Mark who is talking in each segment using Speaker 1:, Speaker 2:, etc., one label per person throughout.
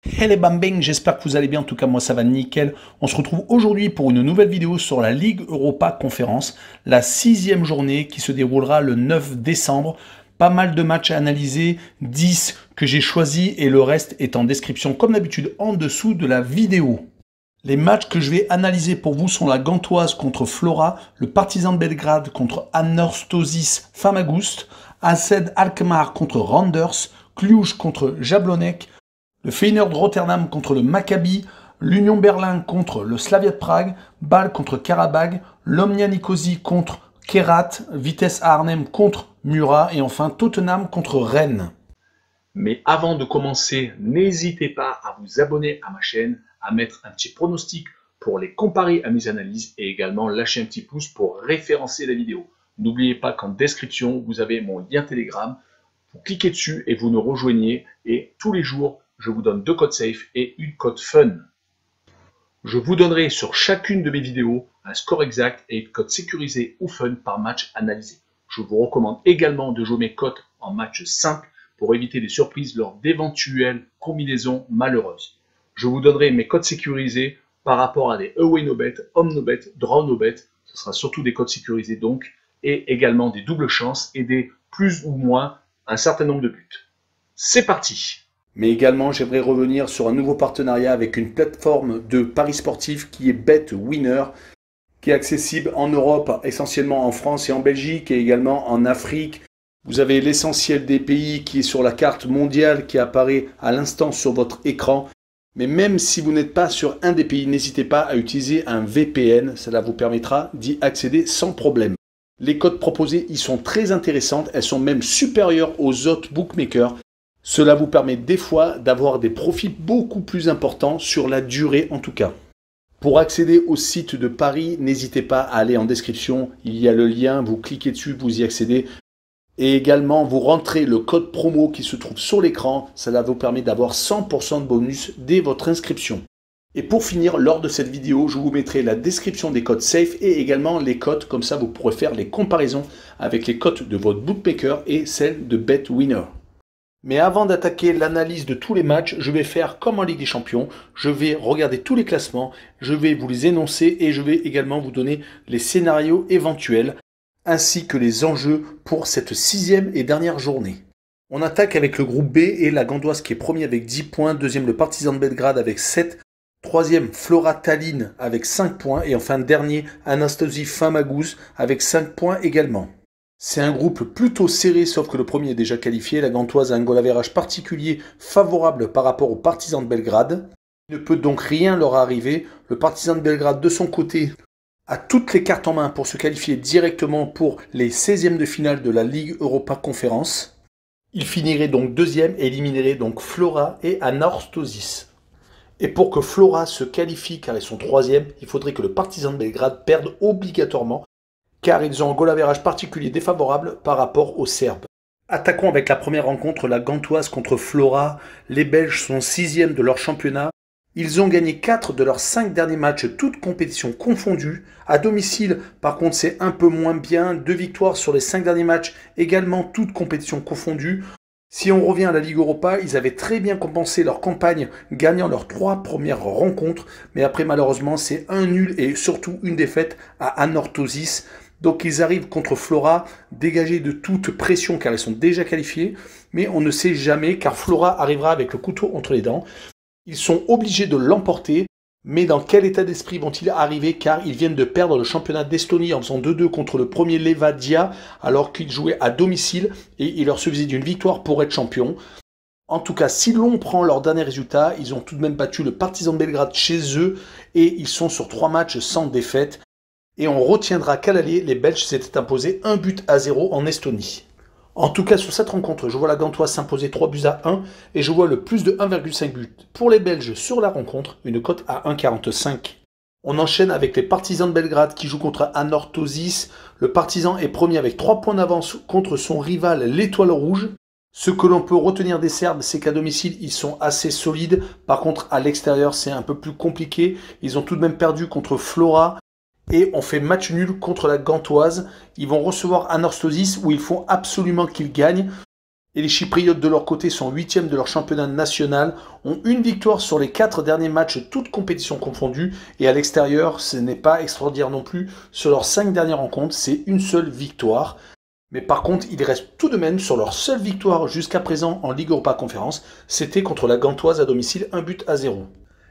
Speaker 1: Hey les bambins, j'espère que vous allez bien, en tout cas moi ça va nickel. On se retrouve aujourd'hui pour une nouvelle vidéo sur la Ligue Europa Conférence, la 6e journée qui se déroulera le 9 décembre. Pas mal de matchs à analyser, 10 que j'ai choisis et le reste est en description comme d'habitude en dessous de la vidéo. Les matchs que je vais analyser pour vous sont la Gantoise contre Flora, le Partizan de Belgrade contre Anorthosis Famagouste, AZ Alkmaar contre Randers, Cluj contre Jablonec, le Feyenoord Rotterdam contre le Maccabi, l'Union Berlin contre le Slavia de Prague, Bâle contre Karabag, l'Omnia Nicosie contre Kerat, Vitesse Arnhem contre Murat et enfin Tottenham contre Rennes.
Speaker 2: Mais avant de commencer, n'hésitez pas à vous abonner à ma chaîne, à mettre un petit pronostic pour les comparer à mes analyses et également lâcher un petit pouce pour référencer la vidéo. N'oubliez pas qu'en description, vous avez mon lien Telegram. Vous cliquez dessus et vous nous rejoignez et tous les jours, je vous donne 2 codes safe et une code fun. Je vous donnerai sur chacune de mes vidéos un score exact et une code sécurisé ou fun par match analysé. Je vous recommande également de jouer mes cotes en match simple pour éviter des surprises lors d'éventuelles combinaisons malheureuses. Je vous donnerai mes codes sécurisés par rapport à des away no bet, home no bet, draw no bet. Ce sera surtout des codes sécurisés donc, et également des doubles chances et des plus ou moins un certain nombre de buts. C'est parti!
Speaker 1: Mais également, j'aimerais revenir sur un nouveau partenariat avec une plateforme de paris sportifs qui est BetWinner, qui est accessible en Europe, essentiellement en France et en Belgique, et également en Afrique. Vous avez l'essentiel des pays qui est sur la carte mondiale qui apparaît à l'instant sur votre écran. Mais même si vous n'êtes pas sur un des pays, n'hésitez pas à utiliser un VPN. Cela vous permettra d'y accéder sans problème. Les cotes proposées y sont très intéressantes. Elles sont même supérieures aux autres bookmakers. Cela vous permet des fois d'avoir des profits beaucoup plus importants sur la durée en tout cas. Pour accéder au site de Paris, n'hésitez pas à aller en description. Il y a le lien, vous cliquez dessus, vous y accédez. Et également, vous rentrez le code promo qui se trouve sur l'écran. Cela vous permet d'avoir 100% de bonus dès votre inscription. Et pour finir, lors de cette vidéo, je vous mettrai la description des codes safe et également les cotes. Comme ça, vous pourrez faire les comparaisons avec les cotes de votre bookmaker et celles de BetWinner. Mais avant d'attaquer l'analyse de tous les matchs, je vais faire comme en Ligue des Champions. Je vais regarder tous les classements, je vais vous les énoncer et je vais également vous donner les scénarios éventuels ainsi que les enjeux pour cette 6e et dernière journée. On attaque avec le groupe B et la Gantoise qui est premier avec 10 points, deuxième le Partizan de Belgrade avec 7, troisième Flora Tallinn avec 5 points et enfin dernier Anastasia Famagouste avec 5 points également. C'est un groupe plutôt serré, sauf que le premier est déjà qualifié. La Gantoise a un goal average particulier favorable par rapport au Partizan de Belgrade. Il ne peut donc rien leur arriver. Le Partizan de Belgrade, de son côté, a toutes les cartes en main pour se qualifier directement pour les 16e de finale de la Ligue Europa Conférence. Il finirait donc deuxième et éliminerait donc Flora et Anorthosis. Et pour que Flora se qualifie, car ils sont troisième, il faudrait que le Partizan de Belgrade perde obligatoirement, car ils ont un goal average particulier défavorable par rapport aux Serbes. Attaquons avec la première rencontre, la Gantoise contre Flora. Les Belges sont 6e de leur championnat. Ils ont gagné 4 de leurs 5 derniers matchs, toutes compétitions confondues. À domicile, par contre, c'est un peu moins bien. 2 victoires sur les 5 derniers matchs, également toutes compétitions confondues. Si on revient à la Ligue Europa, ils avaient très bien compensé leur campagne, gagnant leurs 3 premières rencontres. Mais après, malheureusement, c'est un nul et surtout une défaite à Anorthosis. Donc ils arrivent contre Flora, dégagés de toute pression car ils sont déjà qualifiés. Mais on ne sait jamais car Flora arrivera avec le couteau entre les dents. Ils sont obligés de l'emporter. Mais dans quel état d'esprit vont-ils arriver car ils viennent de perdre le championnat d'Estonie en faisant 2-2 contre le premier Levadia alors qu'ils jouaient à domicile et il leur suffisait d'une victoire pour être champion. En tout cas, si l'on prend leurs derniers résultats, ils ont tout de même battu le Partizan de Belgrade chez eux et ils sont sur 3 matchs sans défaite. Et on retiendra qu'à l'aller, les Belges s'étaient imposés 1-0 en Estonie. En tout cas, sur cette rencontre, je vois la Gantoise s'imposer 3-1 et je vois le plus de 1,5 buts pour les Belges sur la rencontre, une cote à 1,45. On enchaîne avec les Partisans de Belgrade qui jouent contre Anorthosis. Le Partizan est premier avec 3 points d'avance contre son rival l'Étoile Rouge. Ce que l'on peut retenir des Serbes, c'est qu'à domicile, ils sont assez solides. Par contre, à l'extérieur, c'est un peu plus compliqué. Ils ont tout de même perdu contre Flora. Et on fait match nul contre la Gantoise. Ils vont recevoir Anorthosis où il faut absolument qu'ils gagnent. Et les Chypriotes de leur côté sont 8e de leur championnat national, ont une victoire sur les 4 derniers matchs, toutes compétitions confondues. Et à l'extérieur, ce n'est pas extraordinaire non plus. Sur leurs 5 dernières rencontres, c'est une seule victoire. Mais par contre, ils restent tout de même sur leur seule victoire jusqu'à présent en Ligue Europa Conférence. C'était contre la Gantoise à domicile, 1-0.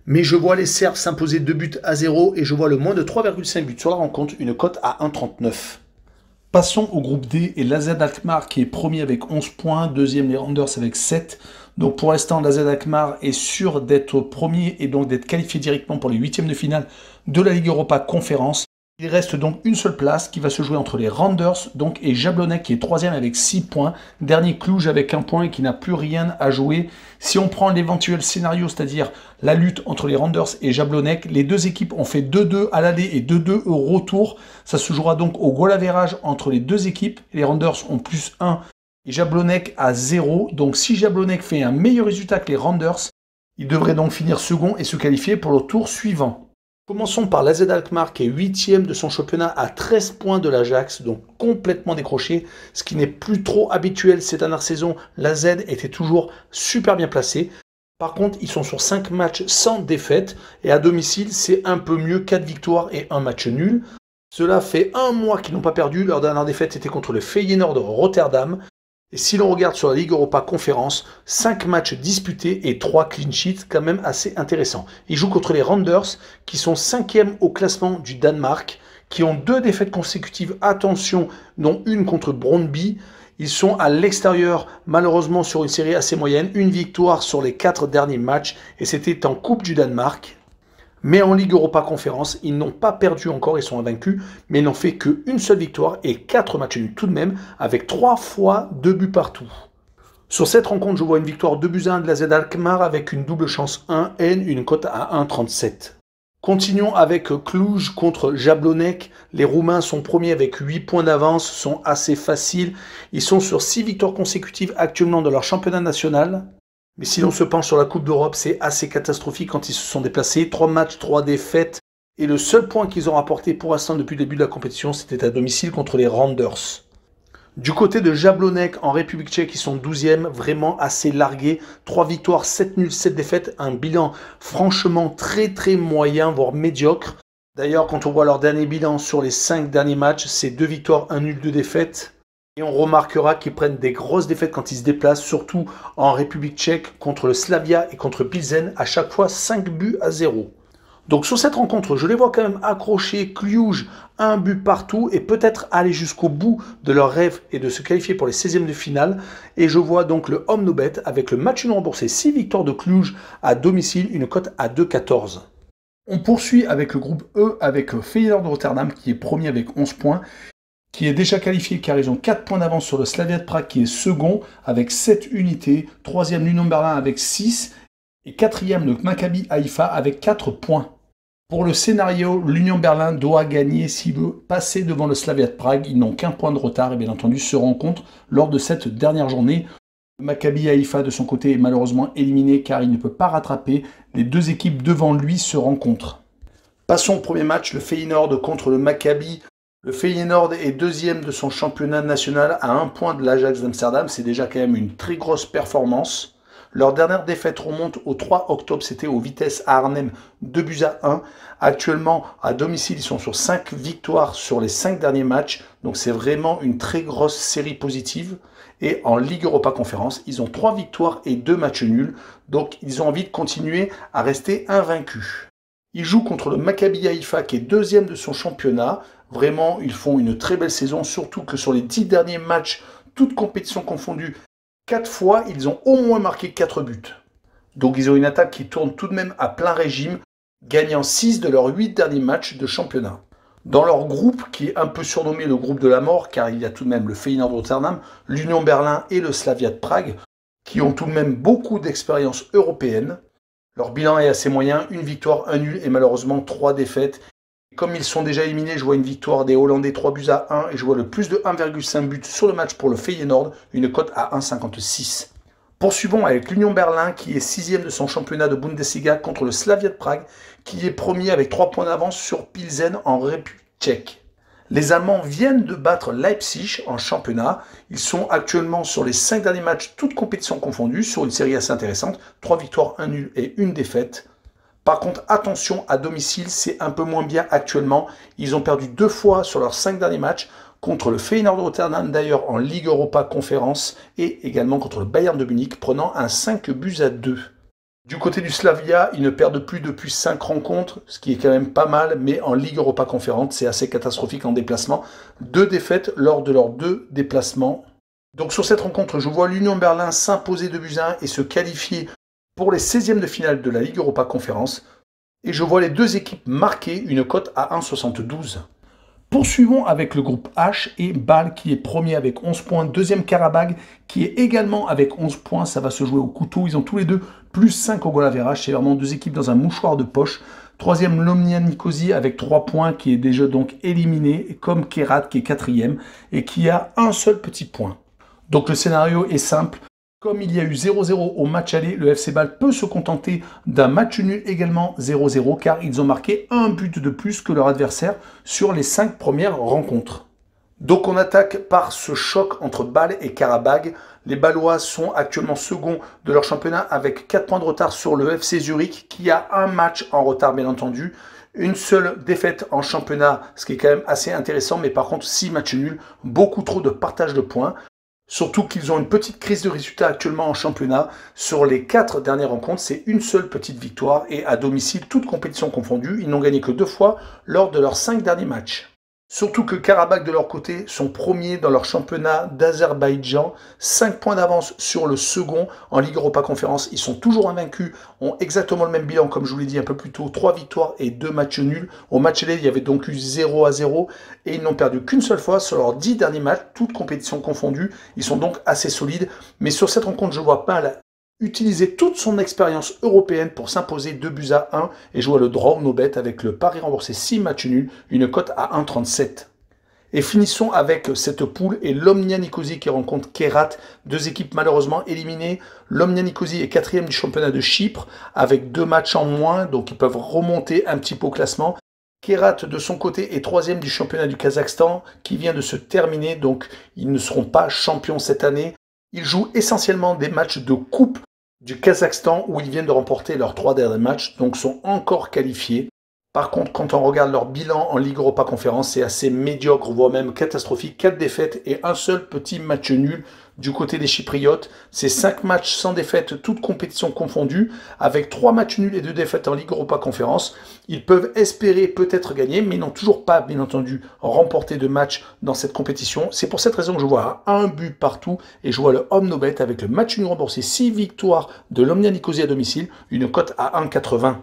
Speaker 1: Mais je vois les Serbes s'imposer 2-0 et je vois le moins de 3,5 buts sur la rencontre, une cote à 1,39. Passons au groupe D et l'AZ Alkmaar qui est premier avec 11 points, deuxième les Randers avec 7. Donc pour l'instant, l'AZ Alkmaar est sûr d'être premier et donc d'être qualifié directement pour les huitièmes de finale de la Ligue Europa Conférence. Il reste donc une seule place qui va se jouer entre les Randers donc, et Jablonec qui est troisième avec 6 points. Dernier Cluj avec 1 point et qui n'a plus rien à jouer. Si on prend l'éventuel scénario, c'est-à-dire la lutte entre les Randers et Jablonec, les deux équipes ont fait 2-2 à l'aller et 2-2 au retour. Ça se jouera donc au goal average entre les deux équipes. Les Randers ont plus 1 et Jablonec à 0. Donc si Jablonec fait un meilleur résultat que les Randers, il devrait donc finir second et se qualifier pour le tour suivant. Commençons par l'AZ Alkmaar qui est 8e de son championnat à 13 points de l'Ajax, donc complètement décroché, ce qui n'est plus trop habituel cette dernière saison. L'AZ était toujours super bien placé. Par contre, ils sont sur 5 matchs sans défaite et à domicile, c'est un peu mieux, 4 victoires et 1 match nul. Cela fait un mois qu'ils n'ont pas perdu, leur dernière défaite était contre le Feyenoord de Rotterdam. Et si l'on regarde sur la Ligue Europa Conférence, 5 matchs disputés et 3 clean sheets, quand même assez intéressant. Ils jouent contre les Randers, qui sont 5e au classement du Danemark, qui ont 2 défaites consécutives, attention, dont une contre Brøndby. Ils sont à l'extérieur, malheureusement sur une série assez moyenne, une victoire sur les 4 derniers matchs, et c'était en Coupe du Danemark. Mais en Ligue Europa Conférence, ils n'ont pas perdu encore, ils sont invaincus, mais ils n'ont fait qu'une seule victoire et 4 matchs nuls tout de même, avec 3 fois 2 buts partout. Sur cette rencontre, je vois une victoire 2-1 de l'AZ Alkmaar avec une double chance 1N, une cote à 1,37. Continuons avec Cluj contre Jablonec. Les Roumains sont premiers avec 8 points d'avance, sont assez faciles. Ils sont sur 6 victoires consécutives actuellement dans leur championnat national. Mais si l'on se penche sur la Coupe d'Europe, c'est assez catastrophique quand ils se sont déplacés. 3 matchs, 3 défaites. Et le seul point qu'ils ont rapporté pour l'instant depuis le début de la compétition, c'était à domicile contre les Randers. Du côté de Jablonec en République tchèque, ils sont 12e, vraiment assez largués. 3 victoires, 7 nuls, 7 défaites. Un bilan franchement très moyen, voire médiocre. D'ailleurs, quand on voit leur dernier bilan sur les 5 derniers matchs, c'est 2 victoires, 1 nul, 2 défaites. Et on remarquera qu'ils prennent des grosses défaites quand ils se déplacent, surtout en République tchèque, contre le Slavia et contre Pilsen, à chaque fois 5-0. Donc sur cette rencontre, je les vois quand même accrocher Cluj, 1 but partout, et peut-être aller jusqu'au bout de leur rêve et de se qualifier pour les 16e de finale. Et je vois donc le Home No Bet avec le match nul remboursé, 6 victoires de Cluj à domicile, une cote à 2,14. On poursuit avec le groupe E, avec Feyenoord de Rotterdam qui est premier avec 11 points. Qui est déjà qualifié car ils ont 4 points d'avance sur le Slavia de Prague qui est second avec 7 unités, 3e l'Union Berlin avec 6 et 4e le Maccabi Haïfa avec 4 points. Pour le scénario, l'Union Berlin doit gagner s'il veut passer devant le Slavia de Prague. Ils n'ont qu'un point de retard et bien entendu se rencontrent lors de cette dernière journée. Le Maccabi Haïfa de son côté est malheureusement éliminé car il ne peut pas rattraper. Les deux équipes devant lui se rencontrent. Passons au premier match, le Feyenoord contre le Maccabi. Le Feyenoord est 2e de son championnat national à 1 point de l'Ajax d'Amsterdam. C'est déjà quand même une très grosse performance. Leur dernière défaite remonte au 3 octobre, c'était au Vitesse à Arnhem, 2-1. Actuellement, à domicile, ils sont sur 5 victoires sur les 5 derniers matchs. Donc c'est vraiment une très grosse série positive. Et en Ligue Europa Conférence, ils ont 3 victoires et 2 matchs nuls. Donc ils ont envie de continuer à rester invaincus. Ils jouent contre le Maccabi Haïfa qui est 2e de son championnat. Vraiment, ils font une très belle saison, surtout que sur les 10 derniers matchs, toutes compétitions confondues, 4 fois, ils ont au moins marqué 4 buts. Donc ils ont une attaque qui tourne tout de même à plein régime, gagnant 6 de leurs 8 derniers matchs de championnat. Dans leur groupe, qui est un peu surnommé le groupe de la mort, car il y a tout de même le Feyenoord de Rotterdam, l'Union Berlin et le Slavia de Prague, qui ont tout de même beaucoup d'expérience européenne. Leur bilan est assez moyen, une victoire, un nul et malheureusement 3 défaites. Comme ils sont déjà éliminés, je vois une victoire des Hollandais 3-1 et je vois le plus de 1,5 but sur le match pour le Feyenoord, une cote à 1,56. Poursuivons avec l'Union Berlin qui est 6e de son championnat de Bundesliga contre le Slavia de Prague qui est premier avec 3 points d'avance sur Pilsen en République tchèque. Les Allemands viennent de battre Leipzig en championnat. Ils sont actuellement sur les 5 derniers matchs, toutes compétitions confondues, sur une série assez intéressante. 3 victoires, 1 nul et 1 défaite. Par contre, attention, à domicile, c'est un peu moins bien actuellement. Ils ont perdu 2 fois sur leurs 5 derniers matchs, contre le Feyenoord de Rotterdam d'ailleurs en Ligue Europa Conférence, et également contre le Bayern de Munich, prenant un 5-2. Du côté du Slavia, ils ne perdent plus depuis 5 rencontres, ce qui est quand même pas mal, mais en Ligue Europa Conférence, c'est assez catastrophique en déplacement. 2 défaites lors de leurs 2 déplacements. Donc sur cette rencontre, je vois l'Union Berlin s'imposer 2-1 et se qualifier pour les 16e de finale de la Ligue Europa Conférence. Et je vois les 2 équipes marquer une cote à 1,72. Poursuivons avec le groupe H et Bâle qui est premier avec 11 points. Deuxième Karabag qui est également avec 11 points. Ça va se jouer au couteau. Ils ont tous les deux plus 5 au goal average. C'est vraiment 2 équipes dans un mouchoir de poche. Troisième Lomnia Nicosie avec 3 points qui est déjà donc éliminé. Comme Kerat qui est quatrième et qui a un seul petit point. Donc le scénario est simple. Comme il y a eu 0-0 au match aller, le FC Bâle peut se contenter d'un match nul également 0-0 car ils ont marqué un but de plus que leur adversaire sur les 5 premières rencontres. Donc on attaque par ce choc entre Bâle et Karabag. Les Bâlois sont actuellement seconds de leur championnat avec 4 points de retard sur le FC Zurich qui a un match en retard bien entendu. Une seule défaite en championnat, ce qui est quand même assez intéressant, mais par contre 6 matchs nuls, beaucoup trop de partage de points. Surtout qu'ils ont une petite crise de résultats actuellement en championnat. Sur les 4 dernières rencontres, c'est une seule petite victoire et à domicile, toutes compétitions confondues, ils n'ont gagné que 2 fois lors de leurs 5 derniers matchs. Surtout que Karabag de leur côté sont premiers dans leur championnat d'Azerbaïdjan, 5 points d'avance sur le second en Ligue Europa Conférence. Ils sont toujours invaincus, ont exactement le même bilan comme je vous l'ai dit un peu plus tôt, 3 victoires et 2 matchs nuls. Au match aller, il y avait donc eu 0-0 et ils n'ont perdu qu'une seule fois sur leurs 10 derniers matchs, toutes compétitions confondues. Ils sont donc assez solides, mais sur cette rencontre, je vois pas utiliser toute son expérience européenne pour s'imposer 2-1 et jouer le draw no bet avec le pari remboursé 6 matchs nuls, une cote à 1,37. Et finissons avec cette poule et l'Omnia Nicosie qui rencontre Kerat, 2 équipes malheureusement éliminées. L'Omnia Nicosie est 4e du championnat de Chypre avec 2 matchs en moins, donc ils peuvent remonter un petit peu au classement. Kerat de son côté est 3e du championnat du Kazakhstan qui vient de se terminer, donc ils ne seront pas champions cette année. Ils jouent essentiellement des matchs de coupe du Kazakhstan où ils viennent de remporter leurs 3 derniers matchs, donc sont encore qualifiés. Par contre, quand on regarde leur bilan en Ligue Europa Conférence, c'est assez médiocre, voire même catastrophique. 4 défaites et un seul petit match nul du côté des Chypriotes. C'est 5 matchs sans défaite, toutes compétitions confondues, avec 3 matchs nuls et 2 défaites en Ligue Europa Conférence. Ils peuvent espérer peut-être gagner, mais n'ont toujours pas, bien entendu, remporté de match dans cette compétition. C'est pour cette raison que je vois un but partout et je vois le home no bet avec le match nul remboursé 6 victoires de l'Omnia Nicosie à domicile, une cote à 1,80.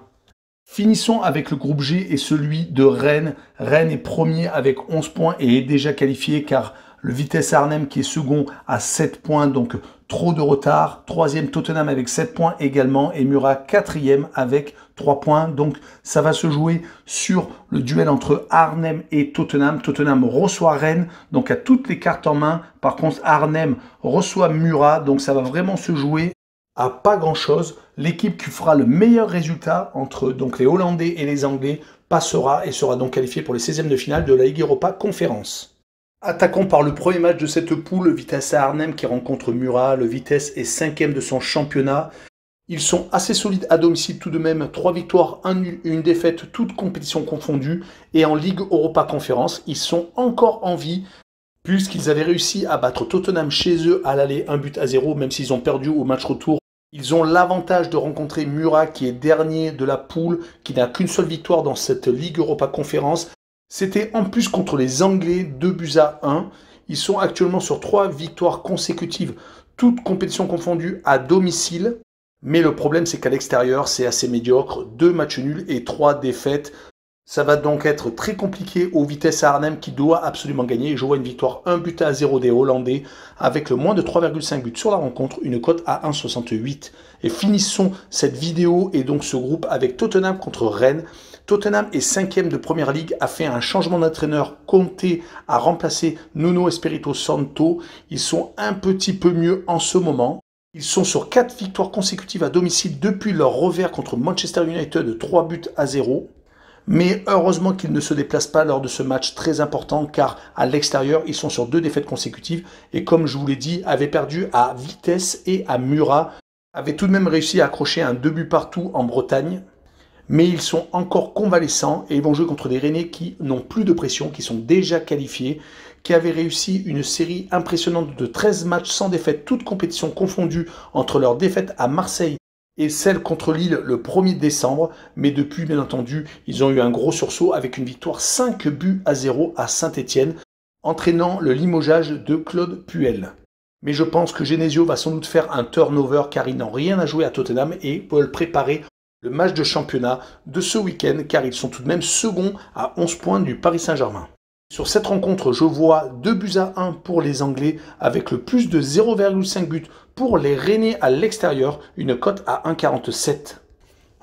Speaker 1: Finissons avec le groupe G et celui de Rennes. Rennes est premier avec 11 points et est déjà qualifié car le Vitesse Arnhem qui est second à 7 points, donc trop de retard. Troisième Tottenham avec 7 points également et Murat quatrième avec 3 points. Donc ça va se jouer sur le duel entre Arnhem et Tottenham. Tottenham reçoit Rennes, donc a toutes les cartes en main. Par contre Arnhem reçoit Murat, donc ça va vraiment se jouer à pas grand chose. L'équipe qui fera le meilleur résultat entre donc les Hollandais et les Anglais passera et sera donc qualifiée pour les 16e de finale de la Ligue Europa Conférence. Attaquons par le premier match de cette poule, le Vitesse Arnhem qui rencontre Murat. Le Vitesse est 5e de son championnat. Ils sont assez solides à domicile tout de même, 3 victoires, 1 nul, une défaite, toutes compétitions confondues. Et en Ligue Europa Conférence, ils sont encore en vie puisqu'ils avaient réussi à battre Tottenham chez eux à l'aller 1-0, même s'ils ont perdu au match retour. Ils ont l'avantage de rencontrer Murat qui est dernier de la poule, qui n'a qu'une seule victoire dans cette Ligue Europa Conférence. C'était en plus contre les Anglais, 2-1. Ils sont actuellement sur 3 victoires consécutives, toutes compétitions confondues à domicile. Mais le problème, c'est qu'à l'extérieur, c'est assez médiocre. 2 matchs nuls et 3 défaites. Ça va donc être très compliqué au Vitesse Arnhem qui doit absolument gagner. Je vois une victoire 1-0 des Hollandais avec le moins de 3,5 buts sur la rencontre, une cote à 1,68. Et finissons cette vidéo et donc ce groupe avec Tottenham contre Rennes. Tottenham est 5e de Première Ligue, a fait un changement d'entraîneur. Conte a remplacé Nuno Espirito Santo. Ils sont un petit peu mieux en ce moment. Ils sont sur 4 victoires consécutives à domicile depuis leur revers contre Manchester United de 3-0. Mais heureusement qu'ils ne se déplacent pas lors de ce match très important, car à l'extérieur, ils sont sur 2 défaites consécutives et comme je vous l'ai dit, avaient perdu à Vitesse et à Murat, avaient tout de même réussi à accrocher un 2 buts partout en Bretagne. Mais ils sont encore convalescents et ils vont jouer contre des Rennais qui n'ont plus de pression, qui sont déjà qualifiés, qui avaient réussi une série impressionnante de 13 matchs sans défaite, toutes compétitions confondues entre leur défaite à Marseille et celle contre Lille le 1er décembre. Mais depuis, bien entendu, ils ont eu un gros sursaut avec une victoire 5-0 à Saint-Etienne, entraînant le limogeage de Claude Puel. Mais je pense que Genesio va sans doute faire un turnover car ils n'ont rien à jouer à Tottenham et veulent préparer le match de championnat de ce week-end car ils sont tout de même seconds à 11 points du Paris Saint-Germain. Sur cette rencontre, je vois 2-1 pour les Anglais avec le plus de 0,5 buts pour les Rennais à l'extérieur, une cote à 1,47.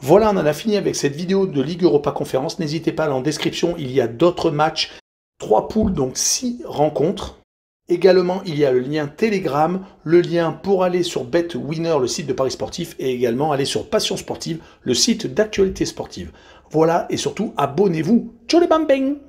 Speaker 1: Voilà, on en a fini avec cette vidéo de Ligue Europa Conférence. N'hésitez pas, en description, il y a d'autres matchs, 3 poules, donc 6 rencontres. Également, il y a le lien Telegram, le lien pour aller sur BetWinner, le site de Paris Sportif, et également aller sur Passion Sportive, le site d'actualité sportive. Voilà, et surtout, abonnez-vous. Ciao les bambins!